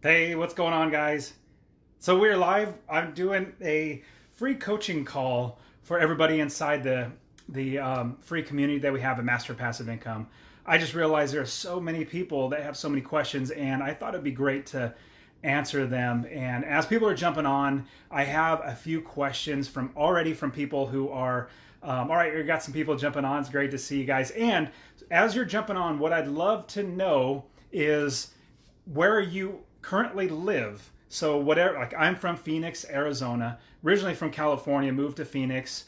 Hey, what's going on, guys? So we're live. I'm doing a free coaching call for everybody inside the free community that we have at Master Passive Income. I just realized there are so many people that have so many questions, and I thought it'd be great to answer them. And as people are jumping on, I have a few questions from people who are all right. We got some people jumping on. It's great to see you guys. And as you're jumping on, what I'd love to know is where you currently live. So whatever, like I'm from Phoenix, Arizona, originally from California, moved to Phoenix,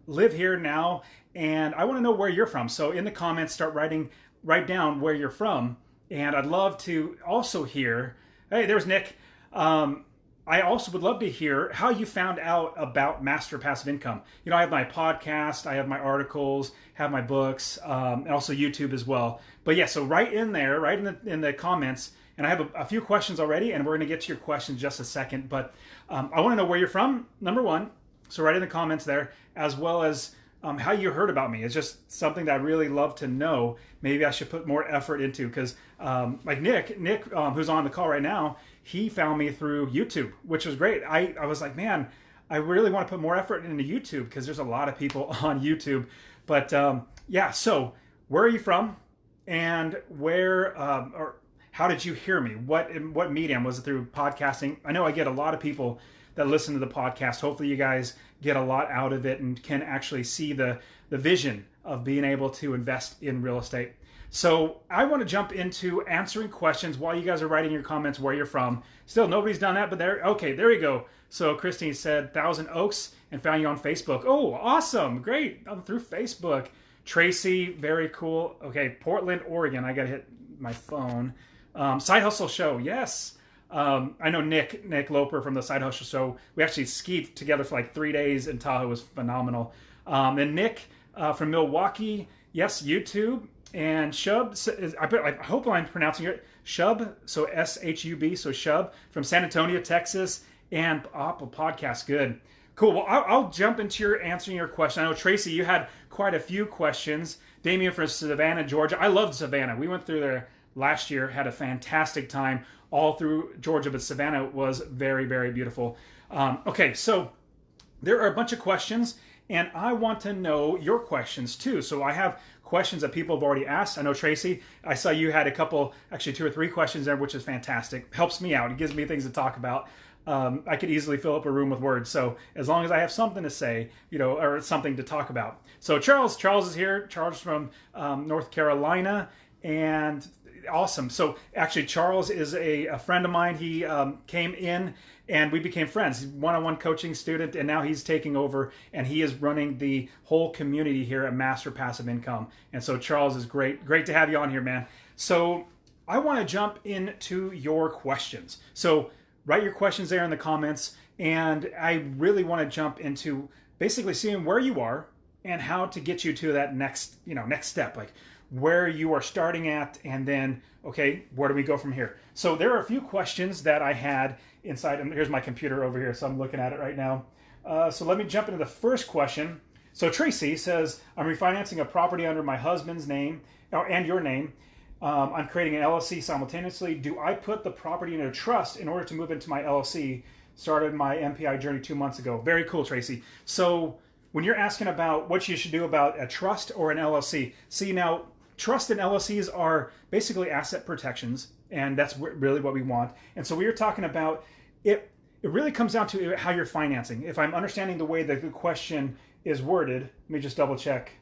live here now, and I want to know where you're from. So in the comments, write down where you're from, and I'd love to also hear. Hey, there's Nick. I also would love to hear how you found out about Master Passive Income. You know, I have my podcast, I have my articles, have my books, and also YouTube as well. But yeah, so right in the comments, and I have a few questions already, and we're going to get to your questions in just a second. But I want to know where you're from, number one. So write in the comments there, as well as how you heard about me. It's just something that I really love to know. Maybe I should put more effort into, because like Nick, who's on the call right now, he found me through YouTube, which was great. I was like, man, I really want to put more effort into YouTube because there's a lot of people on YouTube. But yeah, so where are you from, and where or how did you hear me? What medium? Was it through podcasting? I know I get a lot of people that listen to the podcast. Hopefully you guys get a lot out of it and can actually see the vision of being able to invest in real estate. So I want to jump into answering questions while you guys are writing your comments where you're from. Still, nobody's done that, but there we go. So Christine said Thousand Oaks and found you on Facebook. Oh, awesome. Great. I'm through Facebook. Tracy, very cool. Okay, Portland, Oregon. I got to hit my phone. Side Hustle Show. Yes. I know Nick Loper from the Side Hustle Show. We actually skied together for like 3 days in Tahoe. It was phenomenal. And Nick from Milwaukee. Yes, YouTube. And Shub, I hope I'm pronouncing it, Shub, so S-H-U-B, so Shub, from San Antonio, Texas, and Apple Podcast. Good. Cool. Well, I'll jump into answering your question. I know, Tracy, you had quite a few questions. Damien from Savannah, Georgia. I loved Savannah. We went through there last year, had a fantastic time all through Georgia, but Savannah was very, very beautiful. Okay, so there are a bunch of questions, and I want to know your questions too. So I have questions that people have already asked. I know, Tracy, I saw you had a couple, actually 2 or 3 questions there, which is fantastic. Helps me out. It gives me things to talk about. I could easily fill up a room with words. So as long as I have something to say, or something to talk about. So Charles is here. Charles from North Carolina, and awesome. So actually, Charles is a friend of mine. He came in and we became friends. He's one-on-one coaching student, and now he's taking over, and he is running the whole community here at Master Passive Income. And so Charles is great to have you on here, man. So I want to jump into your questions. So write your questions there in the comments, and I really want to jump into basically seeing where you are and how to get you to that next step, like where you are starting at, and then, okay, where do we go from here? So there are a few questions that I had inside, and here's my computer over here, so I'm looking at it right now. So let me jump into the first question. So Tracy says, I'm refinancing a property under my husband's name and your name. I'm creating an LLC simultaneously. Do I put the property in a trust in order to move into my LLC? Started my MPI journey 2 months ago. Very cool, Tracy. So when you're asking about what you should do about a trust or an LLC, see, now trust and LLCs are basically asset protections, and that's really what we want. And so we are talking about it. It really comes down to how you're financing. If I'm understanding the way that the question is worded, let me just double check.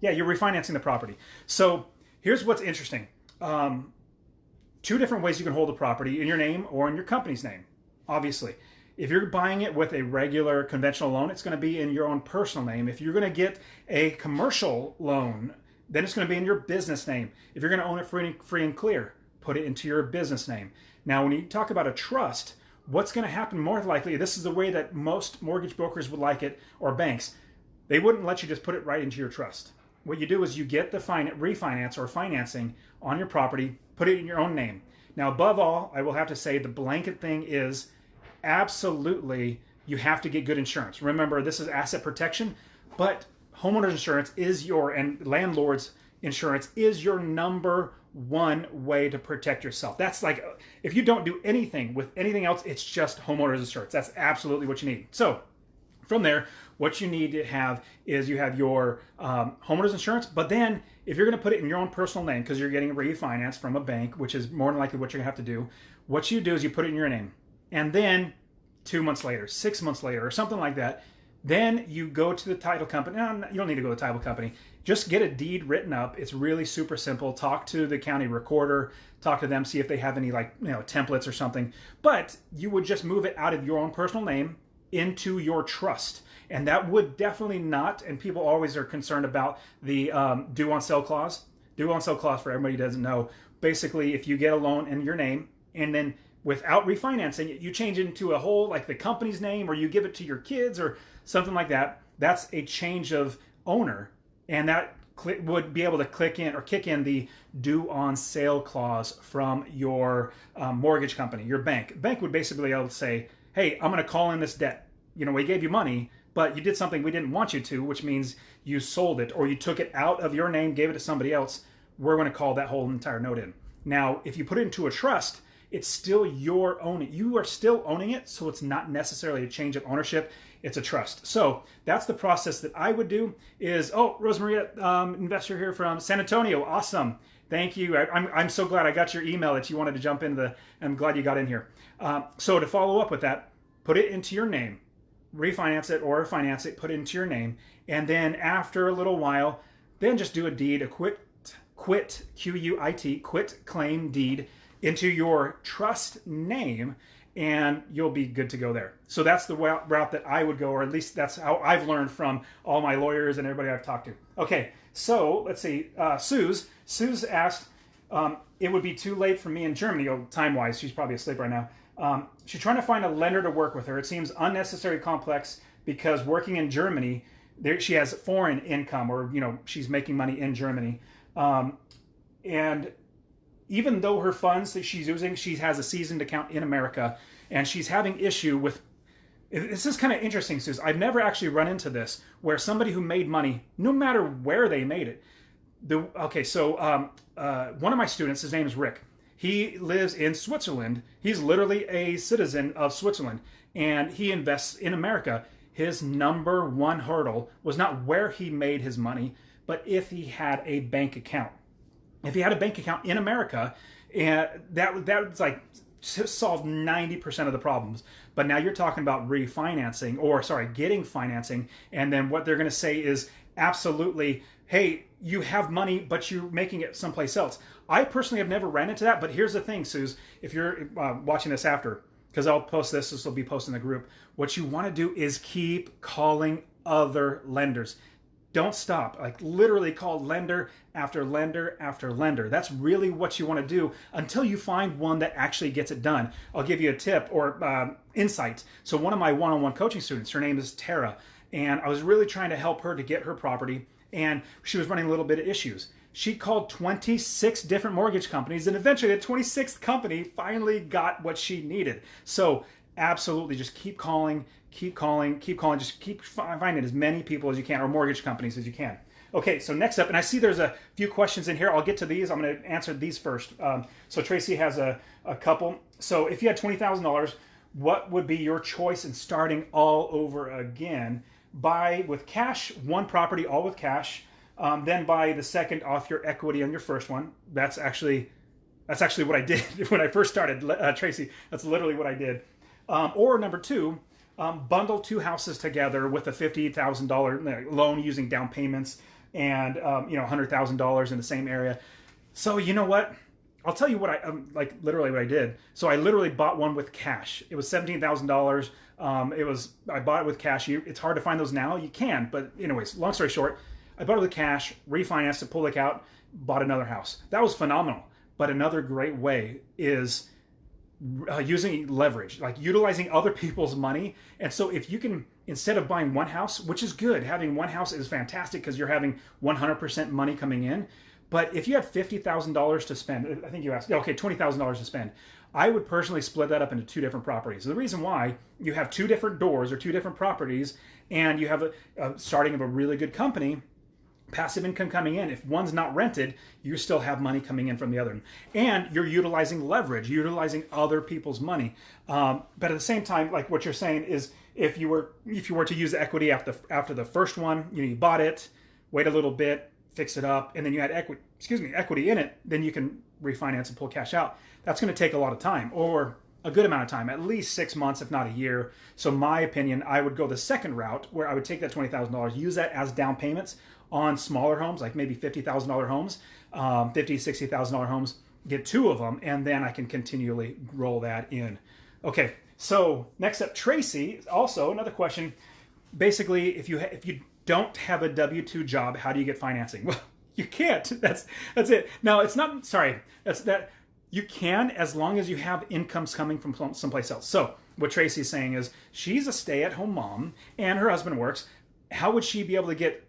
Yeah, you're refinancing the property. So here's what's interesting. 2 different ways you can hold the property: in your name or in your company's name. Obviously, if you're buying it with a regular conventional loan, it's going to be in your own personal name. If you're going to get a commercial loan, then it's going to be in your business name. If you're going to own it free and clear, put it into your business name. Now, when you talk about a trust, what's going to happen more likely, this is the way that most mortgage brokers would like it, or banks, they wouldn't let you just put it right into your trust. What you do is you get the refinance or financing on your property, put it in your own name. Now, above all, I will have to say the blanket thing is absolutely you have to get good insurance. Remember, this is asset protection, but homeowners insurance is and landlord's insurance is your number one way to protect yourself. That's like, if you don't do anything with anything else, it's just homeowners insurance. That's absolutely what you need. So from there, what you need to have is you have your homeowners insurance, but then if you're going to put it in your own personal name because you're getting a refinance from a bank, which is more than likely what you're going to have to do, what you do is you put it in your name. And then 2 months later, 6 months later, or something like that, then you go to the title company. No, you don't need to go to the title company. Just get a deed written up. It's really super simple. Talk to the county recorder, talk to them, see if they have any templates or something. But you would just move it out of your own personal name into your trust. And that would definitely not, and people always are concerned about the due on sale clause. Due on sale clause, for everybody who doesn't know, basically if you get a loan in your name and then without refinancing it, you change it into a whole, like the company's name, or you give it to your kids or something like that, that's a change of owner. And that would be able to kick in the due on sale clause from your mortgage company, your bank. Bank would basically be able to say, hey, I'm going to call in this debt. We gave you money, but you did something we didn't want you to, which means you sold it or you took it out of your name, gave it to somebody else. We're going to call that whole entire note in. Now, if you put it into a trust, it's still your owning. You are still owning it, so it's not necessarily a change of ownership. It's a trust. So that's the process that I would do is, Rosemaria, investor here from San Antonio. Awesome. Thank you. I'm so glad I got your email that you wanted to jump into I'm glad you got in here. So to follow up with that, put it into your name, refinance it or finance it, put it into your name. And then after a little while, then just do a deed, a quit, Q-U-I-T, quit claim deed into your trust name, and you'll be good to go there. So that's the route that I would go, or at least that's how I've learned from all my lawyers and everybody I've talked to. Okay, so let's see. Sue's asked, it would be too late for me in Germany, time-wise. She's probably asleep right now. She's trying to find a lender to work with her. It seems unnecessarily complex because working in Germany, she has foreign income, or she's making money in Germany. And even though her funds that she's using, she has a seasoned account in America, and she's having issue with, this is kind of interesting, Suze. I've never actually run into this, where somebody who made money, no matter where they made it. One of my students, his name is Rick. He lives in Switzerland. He's literally a citizen of Switzerland, and he invests in America. His number one hurdle was not where he made his money, but if he had a bank account. If he had a bank account in America, and that was like solved 90% of the problems. But now you're talking about getting financing, and then what they're going to say is absolutely, hey, you have money, but you're making it someplace else. I personally have never ran into that, but here's the thing, Suze, if you're watching this after, because I'll post this will be posted in the group, what you want to do is keep calling other lenders. Don't stop. Like literally call lender after lender after lender. That's really what you want to do until you find one that actually gets it done. I'll give you a tip or insight. So one of my one-on-one coaching students, her name is Tara, and I was really trying to help her to get her property, and she was running a little bit of issues. She called 26 different mortgage companies, and eventually the 26th company finally got what she needed. So absolutely just keep calling, just keep finding as many people as you can, or mortgage companies as you can. Okay, so next up, and I see there's a few questions in here. I'll get to these. I'm going to answer these first. So Tracy has a couple. So if you had $20,000, what would be your choice in starting all over again? Buy with cash, one property, all with cash. Then buy the second off your equity on your first one. That's actually what I did when I first started, Tracy. That's literally what I did. Or number two, bundle two houses together with a $50,000 loan using down payments and $100,000 in the same area. So you know what? I'll tell you what literally what I did. So I literally bought one with cash. It was $17,000. I bought it with cash. It's hard to find those now. You can, but anyways, long story short, I bought it with cash, refinanced it, pulled it out, bought another house. That was phenomenal. But another great way is using leverage, like utilizing other people's money. And so if you can, instead of buying one house, which is good, having one house is fantastic because you're having 100% money coming in. But if you had $50,000 to spend, I think you asked, okay, $20,000 to spend, I would personally split that up into two different properties. The reason why, you have two different doors or two different properties, and you have a starting of a really good company, passive income coming in. If one's not rented, you still have money coming in from the other. And you're utilizing leverage, utilizing other people's money. But at the same time, like what you're saying is, if you were to use the equity after the first one, you bought it, wait a little bit, fix it up, and then you had equity in it, then you can refinance and pull cash out. That's going to take a lot of time, or a good amount of time, at least 6 months, if not a year. So my opinion, I would go the second route, where I would take that $20,000, use that as down payments on smaller homes, like maybe $50,000 homes, $60,000 homes, get 2 of them, and then I can continually roll that in. Okay, so next up, Tracy, also another question. Basically, if you don't have a W-2 job, how do you get financing? Well, you can't. That's it. Now, it's not, sorry, that you can, as long as you have incomes coming from someplace else. So what Tracy's saying is, she's a stay-at-home mom and her husband works. How would she be able to get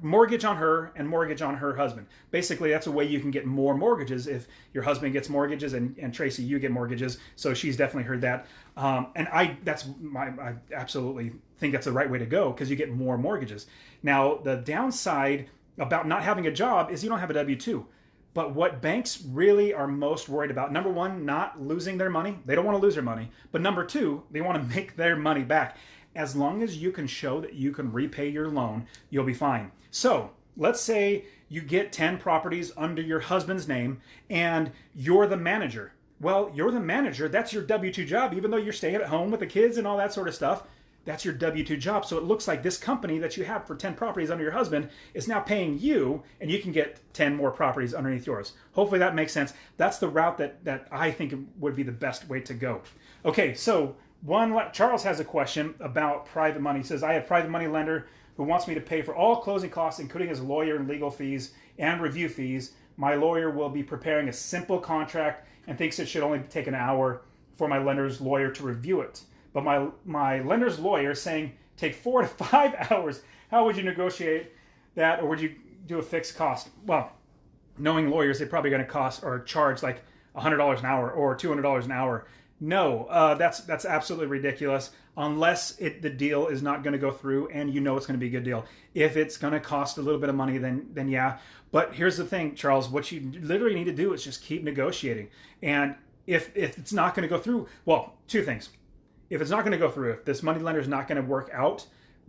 mortgage on her and mortgage on her husband? Basically, that's a way you can get more mortgages if your husband gets mortgages and Tracy, you get mortgages. So she's definitely heard that. And I absolutely think that's the right way to go, because you get more mortgages. Now, the downside about not having a job is you don't have a W-2. But what banks really are most worried about, number one, not losing their money. They don't want to lose their money. But number two, they want to make their money back. As long as you can show that you can repay your loan, you'll be fine. So let's say you get 10 properties under your husband's name and you're the manager. Well, you're the manager. That's your W-2 job. Even though you're staying at home with the kids and all that sort of stuff, that's your W-2 job. So it looks like this company that you have for 10 properties under your husband is now paying you, and you can get 10 more properties underneath yours. Hopefully that makes sense. That's the route that I think would be the best way to go. Okay, so Charles has a question about private money. He says, I have a private money lender who wants me to pay for all closing costs, including his lawyer and legal fees and review fees. My lawyer will be preparing a simple contract and thinks it should only take an hour for my lender's lawyer to review it. But my lender's lawyer is saying take 4 to 5 hours. How would you negotiate that, or would you do a fixed cost? Well, knowing lawyers, they're probably going to cost or charge like $100 an hour or $200 an hour. No, that's absolutely ridiculous, unless the deal is not going to go through and you know it's going to be a good deal. If it's going to cost a little bit of money, then yeah. But here's the thing, Charles, what you literally need to do is just keep negotiating. And if it's not going to go through, well, 2 things. If it's not going to go through, if this money lender is not going to work out,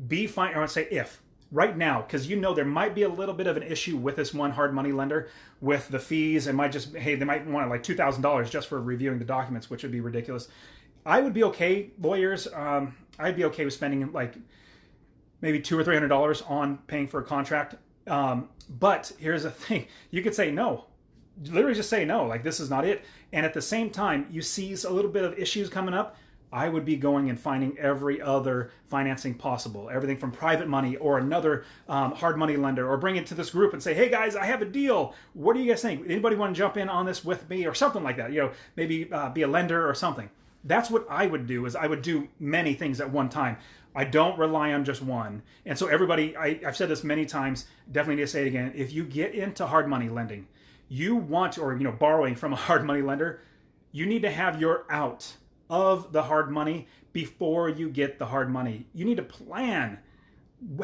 be fine. I want to say if. Right now, because you know there might be a little bit of an issue with this one hard money lender with the fees, and they might want like $2,000 just for reviewing the documents, which would be ridiculous. I would be okay, lawyers. I'd be okay with spending like maybe $200 or $300 on paying for a contract. But here's the thing: you could say no. Literally, just say no. Like, this is not it. And at the same time, you see a little bit of issues coming up. I would be going and finding every other financing possible, everything from private money or another hard money lender, or bring it to this group and say, hey guys, I have a deal. What do you guys think? Anybody want to jump in on this with me, or something like that? Maybe be a lender or something. That's what I would do. Is I would do many things at one time. I don't rely on just one. And so everybody, I've said this many times, definitely need to say it again. If you get into hard money lending, you want, or borrowing from a hard money lender, you need to have your out of the hard money before you get the hard money. You need to plan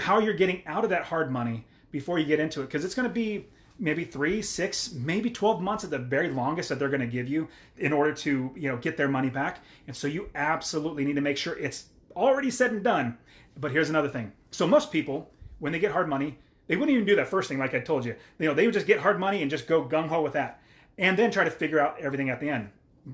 how you're getting out of that hard money before you get into it, because it's going to be maybe 3, 6, maybe 12 months at the very longest that they're going to give you in order to get their money back. And so you absolutely need to make sure it's already said and done. But here's another thing. So most people, when they get hard money, they wouldn't even do that first thing, like I told you. They would just get hard money and just go gung-ho with that, and then try to figure out everything at the end.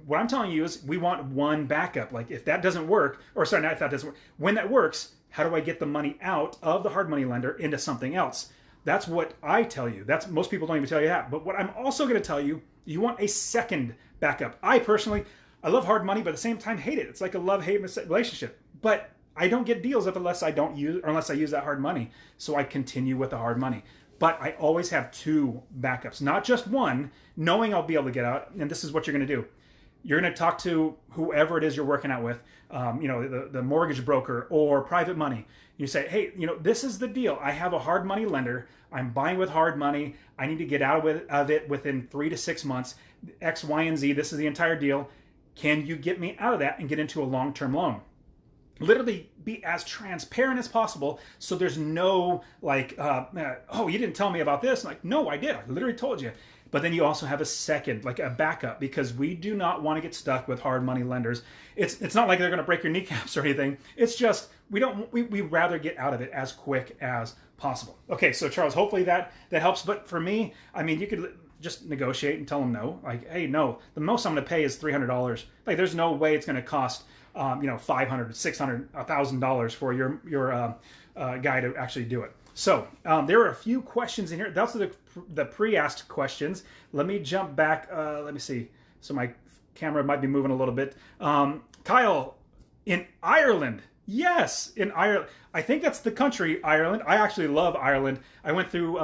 What I'm telling you is we want one backup. Like, if that doesn't work, or sorry, not if that doesn't work, when that works, how do I get the money out of the hard money lender into something else? That's what I tell you. Most people don't even tell you that. But what I'm also going to tell you, you want a second backup. I personally, I love hard money, but at the same time hate it. It's like a love-hate relationship. But I don't get deals unless I use that hard money. So I continue with the hard money. But I always have 2 backups, not just one, knowing I'll be able to get out. And this is what you're going to do. You're going to talk to whoever it is you're working out with, the mortgage broker or private money. You say, hey, this is the deal. I have a hard money lender. I'm buying with hard money. I need to get out of it within 3 to 6 months. X, Y, and Z. This is the entire deal. Can you get me out of that and get into a long-term loan? literally be as transparent as possible, so there's no like, oh, you didn't tell me about this. Like, no, I did. I literally told you. But then you also have a second, like a backup, because we do not want to get stuck with hard money lenders. It's not like they're going to break your kneecaps or anything. It's just we rather get out of it as quick as possible. Okay, so Charles, hopefully that helps. But for me, I mean, you could just negotiate and tell them no. Like, hey, no, the most I'm going to pay is $300. Like, there's no way it's going to cost $500, $600, $1,000 for your guy to actually do it. So there are a few questions in here. That's the pre-asked questions. Let me jump back. Let me see. So my camera might be moving a little bit. Kyle, in Ireland. Yes, in Ireland. I think that's the country, Ireland. I actually love Ireland. I went through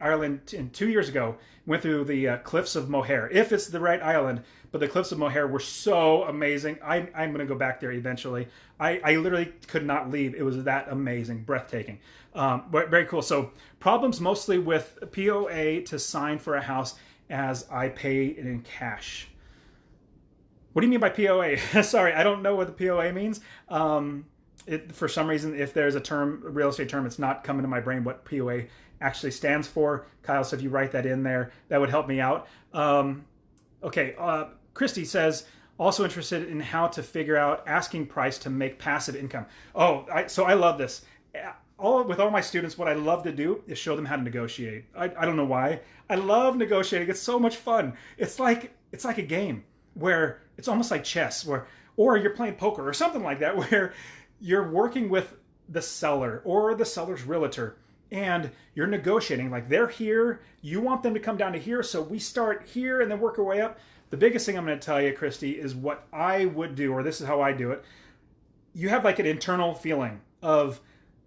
Ireland 2 years ago. Went through the Cliffs of Moher, if it's the right island. But the Cliffs of Moher were so amazing. I'm going to go back there eventually. I literally could not leave. It was that amazing, breathtaking. But very cool. So problems mostly with POA to sign for a house as I pay it in cash. What do you mean by POA? Sorry, I don't know what the POA means. For some reason, if there's a real estate term, it's not coming to my brain what POA actually stands for. Kyle, so if you write that in there, that would help me out. Okay, Christy says, also interested in how to figure out asking price to make passive income. So I love this. With all my students, what I love to do is show them how to negotiate. I don't know why. I love negotiating. It's so much fun. It's like a game where it's almost like chess, or you're playing poker or something like that, where you're working with the seller or the seller's realtor, and you're negotiating. Like, they're here, you want them to come down to here, so we start here and then work our way up. The biggest thing I'm going to tell you, Christy, is what I would do, or this is how I do it. You have like an internal feeling of,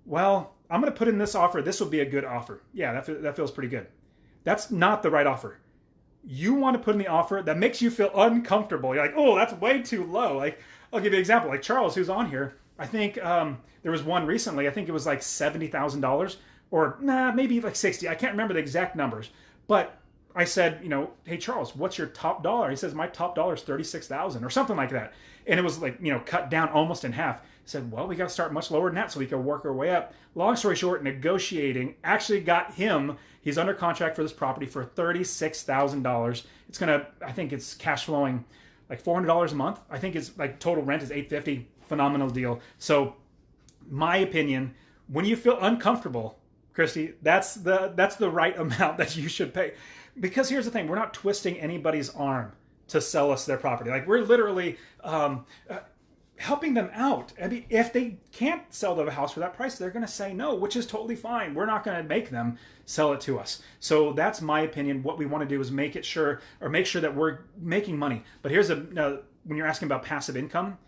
well, I'm going to put in this offer. This will be a good offer. Yeah, that feels pretty good. That's not the right offer. You want to put in the offer that makes you feel uncomfortable. You're like, oh, that's way too low. Like, I'll give you an example. Like Charles, who's on here, I think there was one recently. I think it was like $70,000, or maybe like 60. I can't remember the exact numbers. But I said, hey, Charles, what's your top dollar? He says, my top dollar is $36,000 or something like that. And it was like, cut down almost in half. He said, well, we got to start much lower than that so we can work our way up. Long story short, negotiating actually got him, he's under contract for this property for $36,000. It's going to, I think it's cash flowing like $400 a month. I think it's like total rent is $850. Phenomenal deal. So my opinion, when you feel uncomfortable, Christy, that's the right amount that you should pay. Because here's the thing, we're not twisting anybody's arm to sell us their property. Like, we're literally helping them out. I mean, if they can't sell the house for that price, they're going to say no, which is totally fine. We're not going to make them sell it to us. So that's my opinion. What we want to do is make sure that we're making money. But here's when you're asking about passive income,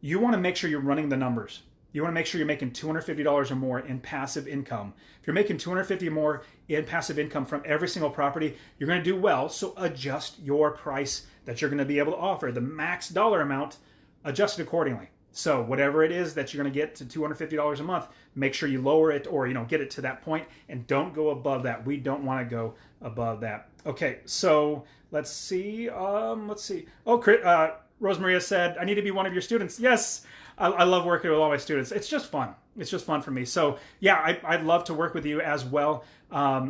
you want to make sure you're running the numbers. You want to make sure you're making $250 or more in passive income. If you're making $250 or more in passive income from every single property, you're going to do well. So adjust your price that you're going to be able to offer. The max dollar amount, adjust it accordingly. So whatever it is that you're going to get to $250 a month, make sure you lower it or get it to that point, and don't go above that. We don't want to go above that. Okay, so let's see. Oh, Rosemaria said, I need to be one of your students. Yes. I love working with all my students. It's just fun. It's just fun for me. So yeah, I'd love to work with you as well. What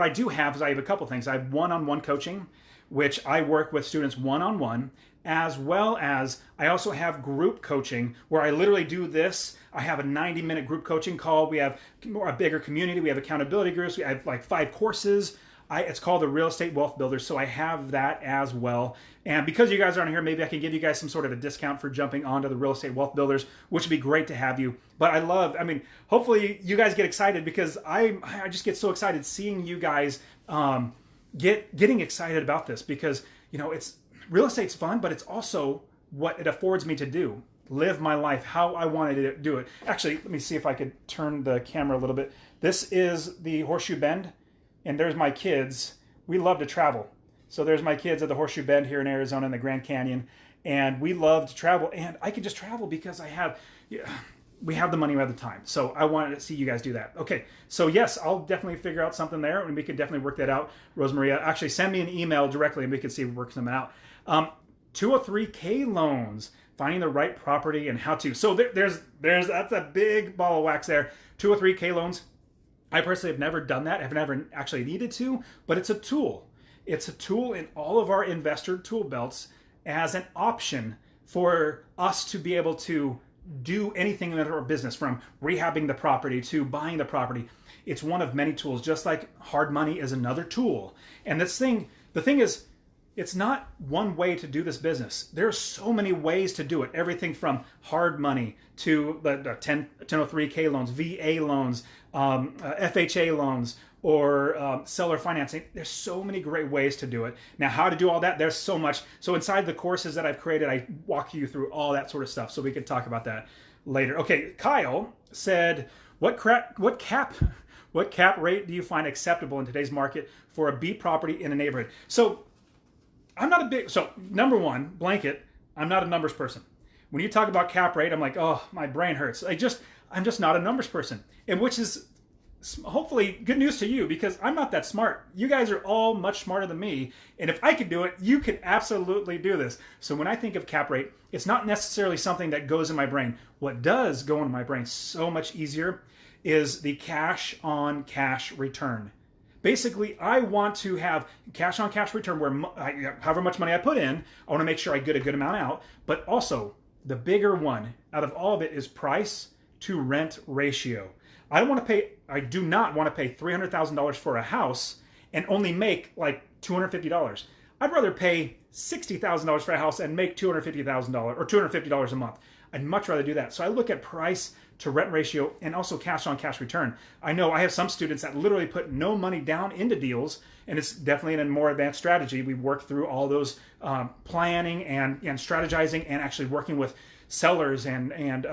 I do have is I have a couple things. I have one-on-one coaching, which I work with students one-on-one, as well as I also have group coaching where I literally do this. I have a 90-minute group coaching call. We have a bigger community. We have accountability groups. We have like 5 courses. It's called the Real Estate Wealth Builders, so I have that as well. And because you guys aren't here, maybe I can give you guys some sort of a discount for jumping onto the Real Estate Wealth Builders, which would be great to have you. But hopefully you guys get excited, because I just get so excited seeing you guys getting excited about this, because it's real estate's fun, but it's also what it affords me to do. Live my life how I wanted to do it. Actually, let me see if I could turn the camera a little bit. This is the Horseshoe Bend. And there's my kids. We love to travel. So there's my kids at the Horseshoe Bend here in Arizona in the Grand Canyon. And we love to travel. And I can just travel because we have the money, we have the time. So I wanted to see you guys do that. Okay, so yes, I'll definitely figure out something there, and we can definitely work that out. Rosemaria, actually send me an email directly and we can see if we work something out. 203K loans. finding the right property and how to. So there's that's a big ball of wax there. 203K loans. I personally have never done that. I've never actually needed to, but it's a tool. It's a tool in all of our investor tool belts as an option for us to be able to do anything in our business, from rehabbing the property to buying the property. It's one of many tools, just like hard money is another tool. And the thing is, it's not one way to do this business. There are so many ways to do it. Everything from hard money to the 1003K loans, VA loans, FHA loans, or seller financing. There's so many great ways to do it. Now, how to do all that, there's so much. So inside the courses that I've created, I walk you through all that sort of stuff, so we can talk about that later. Okay, Kyle said, what cap rate do you find acceptable in today's market for a B property in a neighborhood? So number one, blanket, I'm not a numbers person. When you talk about cap rate, I'm like, oh, my brain hurts. I'm just not a numbers person. And which is hopefully good news to you, because I'm not that smart. You guys are all much smarter than me. And if I could do it, you could absolutely do this. So when I think of cap rate, it's not necessarily something that goes in my brain. What does go in my brain so much easier is the cash on cash return. Basically, I want to have cash on cash return where however much money I put in, I want to make sure I get a good amount out. But also, the bigger one out of all of it is price to rent ratio. I do not want to pay $300,000 for a house and only make like $250. I'd rather pay $60,000 for a house and make $250,000 or $250 a month. I'd much rather do that. So I look at price to rent ratio and also cash on cash return. I know I have some students that literally put no money down into deals, and it's definitely in a more advanced strategy. We work through all those planning and strategizing and actually working with sellers and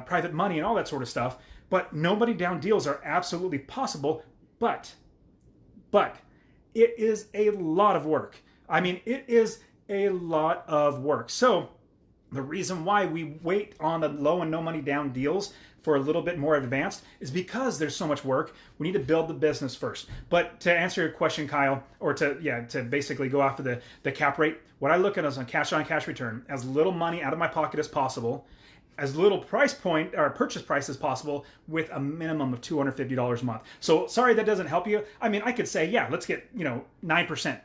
private money and all that sort of stuff. But no money down deals are absolutely possible, but it is a lot of work. I mean, it is a lot of work. So the reason why we wait on the low and no money down deals for a little bit more advanced is because there's so much work. We need to build the business first. But to answer your question, Kyle, or to basically go after the cap rate, what I look at is on cash return, as little money out of my pocket as possible, as little price point or purchase price as possible, with a minimum of $250 a month. So sorry, that doesn't help you. I mean, I could say, yeah, let's get 9%.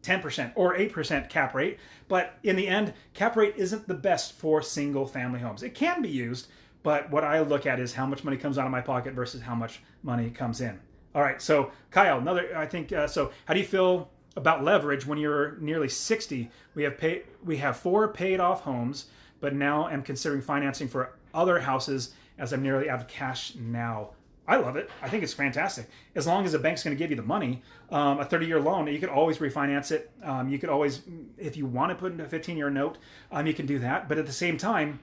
10% or 8% cap rate. But in the end, cap rate isn't the best for single family homes. It can be used, but what I look at is how much money comes out of my pocket versus how much money comes in. All right, so Kyle, so how do you feel about leverage when you're nearly 60? We have 4 paid off homes, but now I'm considering financing for other houses as I'm nearly out of cash now. I love it. I think it's fantastic. As long as the bank's going to give you the money, a 30-year loan, you could always refinance it. You could always, if you want to put in a 15-year note, you can do that. But at the same time,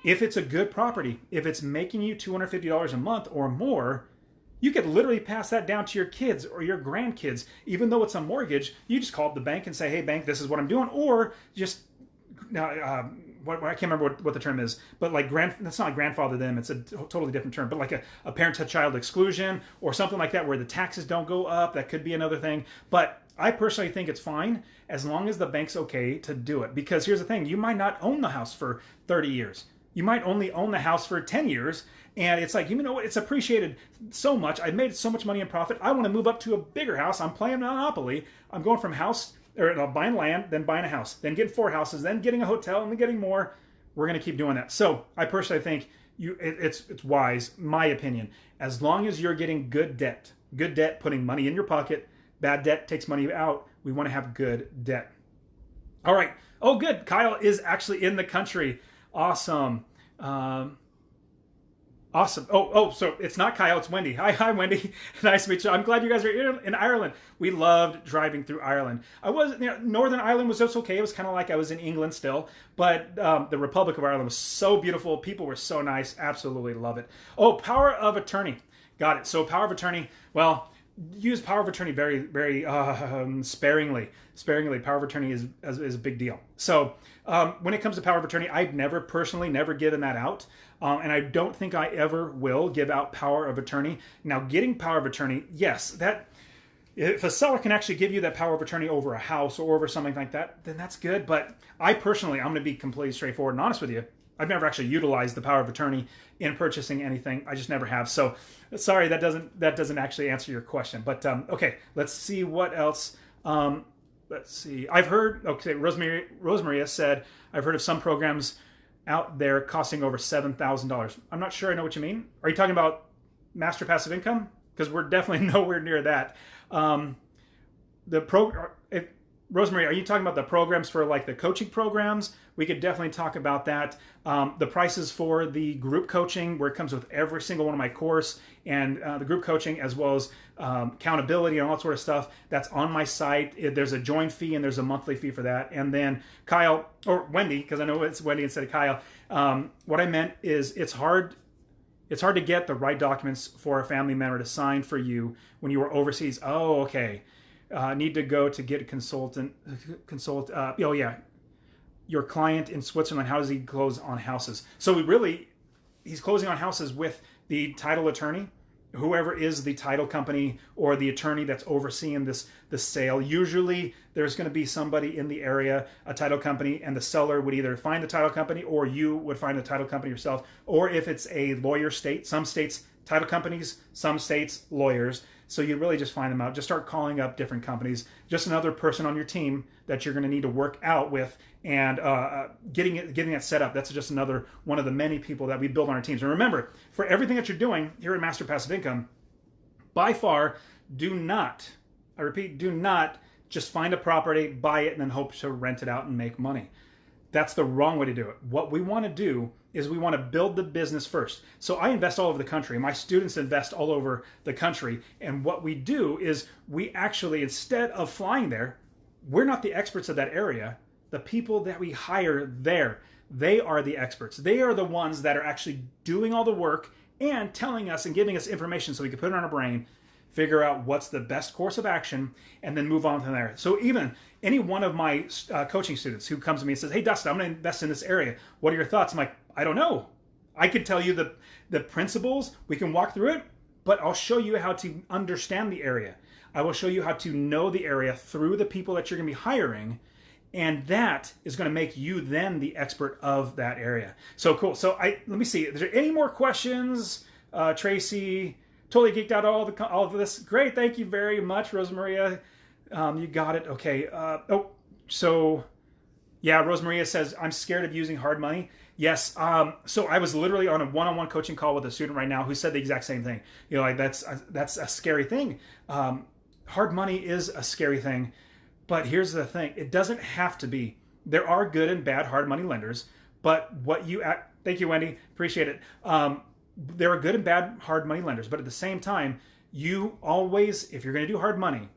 if it's a good property, if it's making you $250 a month or more, you could literally pass that down to your kids or your grandkids. Even though it's a mortgage, you just call up the bank and say, hey, bank, this is what I'm doing. Or just, I can't remember what the term is, but like that's not like grandfather them. It's a totally different term, but like a parent-to-child exclusion or something like that where the taxes don't go up. That could be another thing. But I personally think it's fine as long as the bank's okay to do it. Because here's the thing, you might not own the house for 30 years. You might only own the house for 10 years. And it's like, you know what? It's appreciated so much. I've made so much money in profit. I want to move up to a bigger house. I'm playing Monopoly. I'm going from buying land, then buying a house, then getting 4 houses, then getting a hotel, and then getting more. We're going to keep doing that. So I personally think it's wise, my opinion, as long as you're getting good debt, putting money in your pocket. Bad debt takes money out. We want to have good debt. All right. Oh, good. Kyle is actually in the country. Awesome. Awesome. So it's not Kyle, it's Wendy. Hi, Wendy. Nice to meet you. I'm glad you guys are in Ireland. We loved driving through Ireland. Northern Ireland was just okay. It was kind of like I was in England still, but the Republic of Ireland was so beautiful. People were so nice. Absolutely love it. Oh, power of attorney. Got it. So power of attorney, well, use power of attorney very, very sparingly. Power of attorney is a big deal. So when it comes to power of attorney, I've personally never given that out. And I don't think I ever will give out power of attorney. Now, getting power of attorney, yes, If a seller can actually give you that power of attorney over a house or over something like that, then that's good. But I personally, I'm going to be completely straightforward and honest with you. I've never actually utilized the power of attorney in purchasing anything. I just never have. So sorry, that doesn't actually answer your question. But okay, let's see what else. Let's see. I've heard. Okay, Rosemaria said I've heard of some programs out there costing over $7,000. I'm not sure I know what you mean. Are you talking about master passive income? Because we're definitely nowhere near that. Rosemary, are you talking about the programs for like the coaching programs? We could definitely talk about that. The prices for the group coaching, where it comes with every single one of my course, and the group coaching, as well as accountability and all that sort of stuff, that's on my site. There's a join fee and there's a monthly fee for that. And then Kyle, or Wendy, because I know it's Wendy instead of Kyle, what I meant is it's hard to get the right documents for a family member to sign for you when you were overseas. Oh, okay. Need to go to get a consult. Oh yeah, your client in Switzerland. How does he close on houses? So he's closing on houses with the title attorney, whoever is the title company or the attorney that's overseeing this sale. Usually there's going to be somebody in the area, a title company, and the seller would either find the title company or you would find the title company yourself. Or if it's a lawyer state, some states title companies, some states lawyers. So you really just find them out. Just start calling up different companies. Just another person on your team that you're going to need to work out with, and getting it set up. That's just another one of the many people that we build on our teams. And remember, for everything that you're doing here at Master Passive Income, by far, do not, I repeat, do not just find a property, buy it, and then hope to rent it out and make money. That's the wrong way to do it. What we want to do is we want to build the business first. So I invest all over the country. My students invest all over the country. And what we do is we actually, instead of flying there, we're not the experts of that area. The people that we hire there, they are the experts. They are the ones that are actually doing all the work and telling us and giving us information so we can put it on our brain, figure out what's the best course of action, and then move on from there. So even any one of my coaching students who comes to me and says, hey, Dustin, I'm going to invest in this area. What are your thoughts? I'm like, I don't know. I could tell you the principles. We can walk through it, but I'll show you how to understand the area. I will show you how to know the area through the people that you're going to be hiring, and that is going to make you then the expert of that area. So cool. So let me see. Is there any more questions? Tracy, totally geeked out all of this. Great. Thank you very much, Rosemaria. You got it. Okay. So yeah, Rosemaria says, I'm scared of using hard money. Yes. So I was literally on a one-on-one coaching call with a student right now who said the exact same thing. You know, like that's a scary thing. Hard money is a scary thing, but here's the thing. It doesn't have to be. There are good and bad hard money lenders, but thank you, Wendy. Appreciate it. There are good and bad hard money lenders, but at the same time, you always, if you're going to do hard money,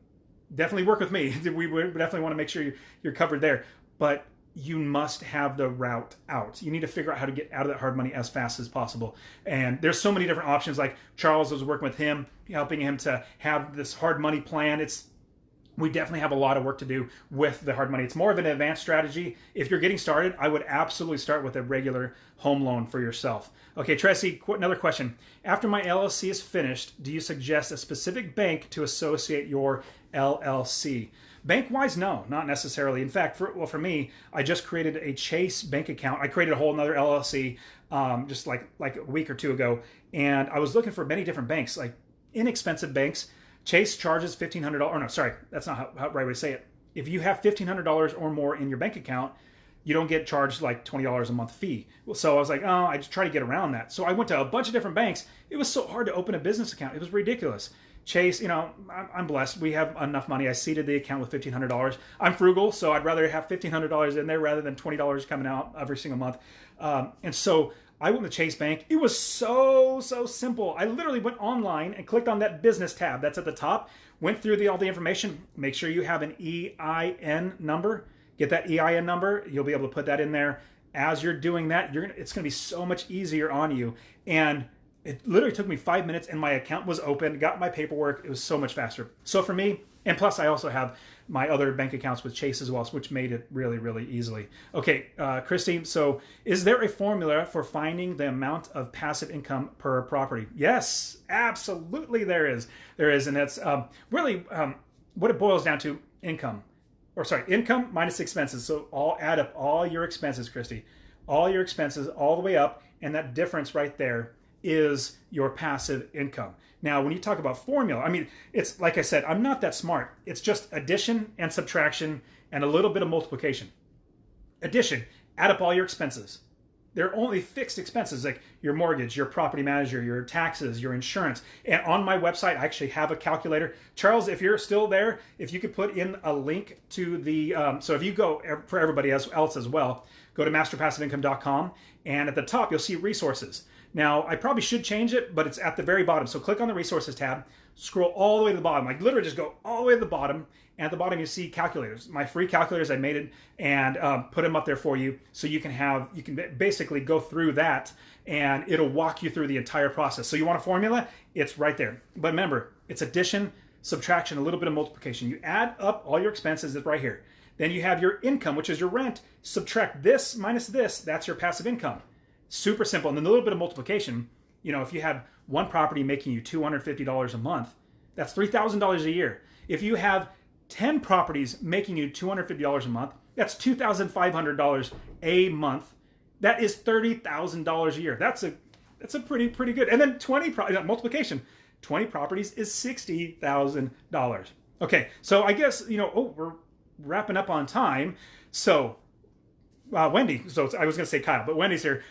definitely work with me. We definitely want to make sure you're covered there, but you must have the route out. You need to figure out how to get out of that hard money as fast as possible. And there's so many different options. Like Charles, was working with him, helping him to have this hard money plan. We definitely have a lot of work to do with the hard money. It's more of an advanced strategy. If you're getting started, I would absolutely start with a regular home loan for yourself. Okay, Tracy, another question. After my LLC is finished, do you suggest a specific bank to associate your LLC? Bank-wise, no, not necessarily. In fact, for me, I just created a Chase bank account. I created a whole another LLC just like a week or two ago, and I was looking for many different banks, like inexpensive banks. Chase charges $1,500. Or no, sorry, that's not how right way to say it. If you have $1,500 or more in your bank account, you don't get charged like $20 a month fee. So I was like, oh, I just try to get around that. So I went to a bunch of different banks. It was so hard to open a business account. It was ridiculous. Chase, you know, I'm blessed. We have enough money. I seeded the account with $1,500. I'm frugal, so I'd rather have $1,500 in there rather than $20 coming out every single month. And so I went to Chase Bank. It was so simple. I literally went online and clicked on that business tab that's at the top, went through all the information. Make sure you have an EIN number. Get that EIN number. You'll be able to put that in there. As you're doing that, it's going to be so much easier on you. And it literally took me 5 minutes and my account was open, got my paperwork. It was so much faster. So for me, and plus I also have my other bank accounts with Chase as well, which made it really easily. Okay, Christine, so is there a formula for finding the amount of passive income per property? Yes, absolutely there is. And that's really, what it boils down to, income minus expenses. So add up all your expenses, Christy, all your expenses all the way up, and that difference right there is your passive income. Now, when you talk about formula, I mean, it's like I said, I'm not that smart. It's just addition and subtraction and a little bit of multiplication. Addition, add up all your expenses. They're only fixed expenses like your mortgage, your property manager, your taxes, your insurance. And on my website, I actually have a calculator. Charles, if you're still there, if you could put in a link to the, so if you go, for everybody else as well, go to masterpassiveincome.com, and at the top, you'll see resources. Now, I probably should change it, but it's at the very bottom. So click on the resources tab, scroll all the way to the bottom, like literally just go all the way to the bottom. And at the bottom, you see calculators. My free calculators, I made it and put them up there for you. So you can basically go through that and it'll walk you through the entire process. So you want a formula? It's right there. But remember, it's addition, subtraction, a little bit of multiplication. You add up all your expenses, it's right here. Then you have your income, which is your rent. Subtract this minus this, that's your passive income. Super simple. And then a little bit of multiplication. You know, if you have one property making you $250 a month, that's $3,000 a year. If you have 10 properties making you $250 a month, that's $2,500 a month. That is $30,000 a year. That's a pretty good. And then multiplication. 20 properties is $60,000. Okay, so I guess, we're wrapping up on time. So Wendy, so I was going to say Kyle, but Wendy's here.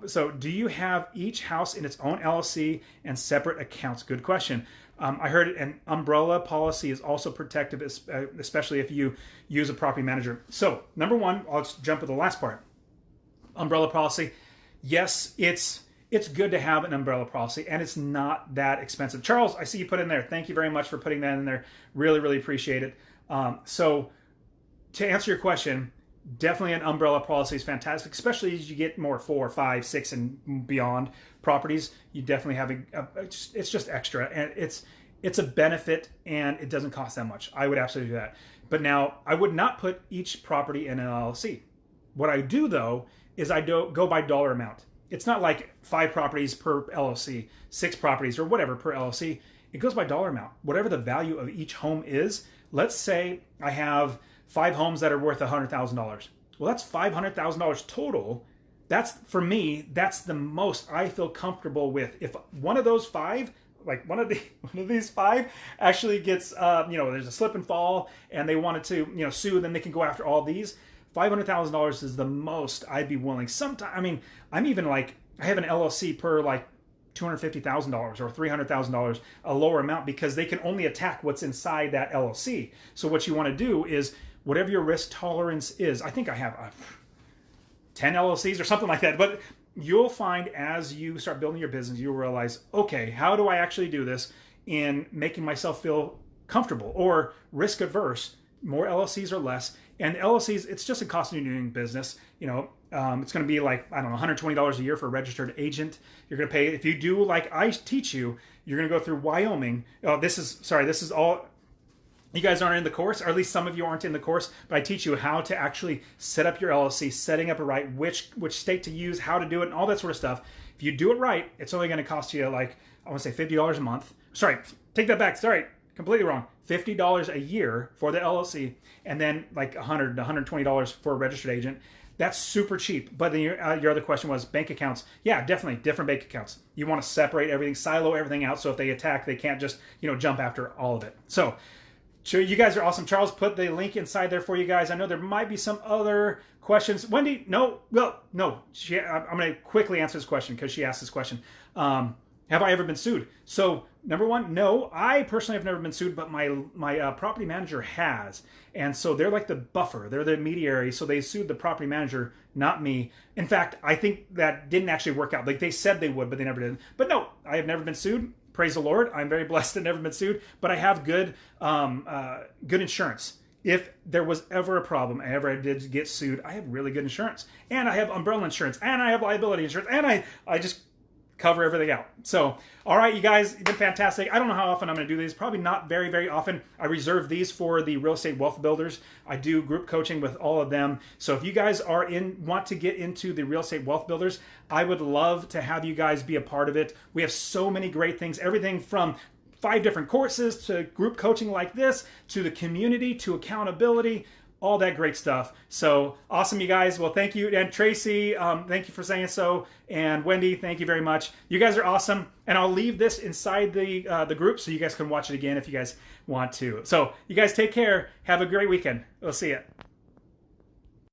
So do you have each house in its own LLC and separate accounts? Good question. I heard an umbrella policy is also protective, especially if you use a property manager. So number one, I'll just jump to the last part. Umbrella policy. Yes, it's good to have an umbrella policy, and it's not that expensive. Charles, I see you put in there. Thank you very much for putting that in there. Really, really appreciate it. So to answer your question, definitely an umbrella policy is fantastic, especially as you get more 4, 5, 6, and beyond properties. You definitely have it's just extra, and it's a benefit, and it doesn't cost that much. I would absolutely do that. But now, I would not put each property in an LLC. What I do, though, is I go by dollar amount. It's not like 5 properties per LLC, 6 properties, or whatever per LLC. It goes by dollar amount. Whatever the value of each home is, let's say I have 5 homes that are worth $100,000. Well, that's $500,000 total. That's, for me, that's the most I feel comfortable with. If one of those 5, like one of these 5 actually gets, there's a slip and fall and they wanted to, sue, then they can go after all these. $500,000 is the most I'd be willing. Sometimes, I mean, I'm even like, I have an LLC per like $250,000 or $300,000, a lower amount, because they can only attack what's inside that LLC. So what you want to do is, whatever your risk tolerance is, I think I have 10 LLCs or something like that, but you'll find as you start building your business, you'll realize, okay, how do I actually do this in making myself feel comfortable or risk averse? More LLCs or less. And LLCs, it's just a cost of doing business. It's going to be like, I don't know, $120 a year for a registered agent. You're going to pay, if you do like I teach you, you're going to go through Wyoming. This is all, you guys aren't in the course, or at least some of you aren't in the course, but I teach you how to actually set up your LLC, setting up it right, which state to use, how to do it, and all that sort of stuff. If you do it right, it's only going to cost you like, I want to say $50 a month. Sorry, take that back. Sorry, completely wrong. $50 a year for the LLC, and then like $100 to $120 for a registered agent. That's super cheap. But then your other question was bank accounts. Yeah, definitely different bank accounts. You want to separate everything, silo everything out, so if they attack, they can't just jump after all of it. So you guys are awesome. Charles put the link inside there for you guys. I know there might be some other questions. Wendy, no. Well, no. I'm going to quickly answer this question because she asked this question. Have I ever been sued? So number one, no. I personally have never been sued, but my property manager has. And so they're like the buffer. They're the intermediary. So they sued the property manager, not me. In fact, I think that didn't actually work out. Like they said they would, but they never did. But no, I have never been sued. Praise the Lord. I'm very blessed to never been sued. But I have good insurance. If there was ever a problem, I did get sued, I have really good insurance. And I have umbrella insurance. And I have liability insurance. And I just cover everything out. So, all right, you guys, you've been fantastic. I don't know how often I'm going to do these. Probably not very, very often. I reserve these for the real estate wealth builders. I do group coaching with all of them. So if you guys want to get into the real estate wealth builders, I would love to have you guys be a part of it. We have so many great things. Everything from 5 different courses to group coaching like this, to the community, to accountability, all that great stuff. So awesome, you guys. Well, thank you. And Tracy, thank you for saying so. And Wendy, thank you very much. You guys are awesome. And I'll leave this inside the group so you guys can watch it again if you guys want to. So you guys take care. Have a great weekend. We'll see you.